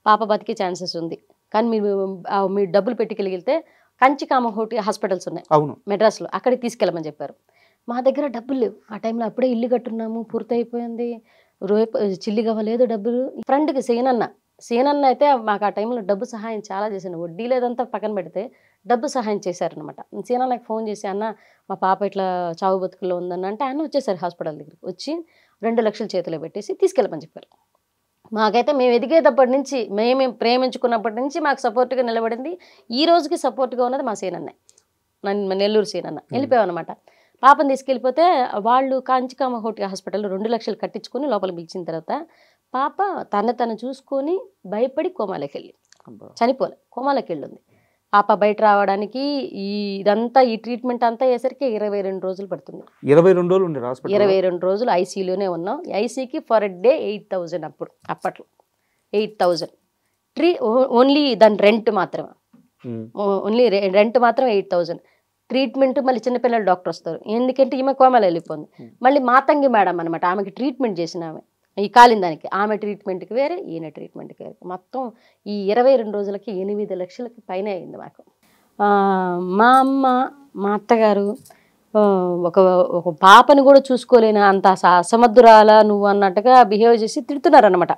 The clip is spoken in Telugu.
పాప బతికే ఛాన్సెస్ ఉంది, కానీ మీరు డబ్బులు పెట్టుకెళ్ళితే కంచి కామహోటి హాస్పిటల్స్ ఉన్నాయి మెడ్రాస్లో, అక్కడికి తీసుకెళ్ళమని చెప్పారు. మా దగ్గర డబ్బులు లేవు ఆ టైంలో, అప్పుడే ఇల్లు కట్టున్నాము, పూర్తయిపోయింది, చిల్లి కావలేదు డబ్బులు. ఫ్రెండ్కి సీనన్న అయితే మాకు ఆ టైంలో డబ్బు సహాయం చాలా చేశాను, వడ్డీ లేదంతా పక్కన పెడితే డబ్బు సహాయం చేశారనమాట. సీనన్నకి ఫోన్ చేసి, అన్న మా పాప ఇట్లా చావు బతుకుల్లో ఉందన్న అంటే ఆయన వచ్చేసారు హాస్పిటల్ దగ్గరికి, వచ్చి 2 లక్షలు చేతిలో పెట్టేసి తీసుకెళ్ళమని చెప్పారు. మాకైతే మేము ఎదిగేటప్పటి నుంచి, మేము ప్రేమించుకున్నప్పటి నుంచి మాకు సపోర్ట్గా నిలబడింది, ఈ రోజుకి సపోర్ట్గా ఉన్నది మా సీనన్నే, నెల్లూరు సీనన్న. వెళ్ళిపోయామన్నమాట. పాపను తీసుకెళ్ళిపోతే వాళ్ళు కాంచికామహోటి హాస్పిటల్లో 2 లక్షలు కట్టించుకొని లోపల పిలిచిన తర్వాత పాప తను చూసుకొని భయపడి కోమాలోకి వెళ్ళి చనిపోలే, కోమాలోకి వెళ్ళింది. పాప బయట రావడానికి ఇదంతా ఈ ట్రీట్మెంట్ అంతా అయ్యేసరికి 22 రోజులు పడుతుంది. 22 రోజులు ఐసీయూలోనే ఉన్నాం. ఐసీకి ఫర్ డే 8,000 అప్పట్లో 8,000 ఓన్లీ దాని రెంట్ మాత్రమే, ఓన్లీ రెంట్ మాత్రం 8,000. ట్రీట్మెంట్ మళ్ళీ చిన్నపిల్లల డాక్టర్ వస్తారు, ఎందుకంటే ఈమె కోమాలో వెళ్ళిపోయింది. మళ్ళీ మాతంగి మేడం అనమాట, ఆమెకి ట్రీట్మెంట్ చేసిన ఆమె, ఈ కాలిన దానికి ఆమె ట్రీట్మెంట్కి వేరే, ఈయన ట్రీట్మెంట్కి వేరే. మొత్తం ఈ 22 రోజులకి 8 లక్షలకి పైన అయింది మాకు. మా అమ్మ మా అత్తగారు ఒక పాపని కూడా చూసుకోలేని అంత అసమర్థురాలా నువ్వు అన్నట్టుగా బిహేవ్ చేసి తిడుతున్నారనమాట.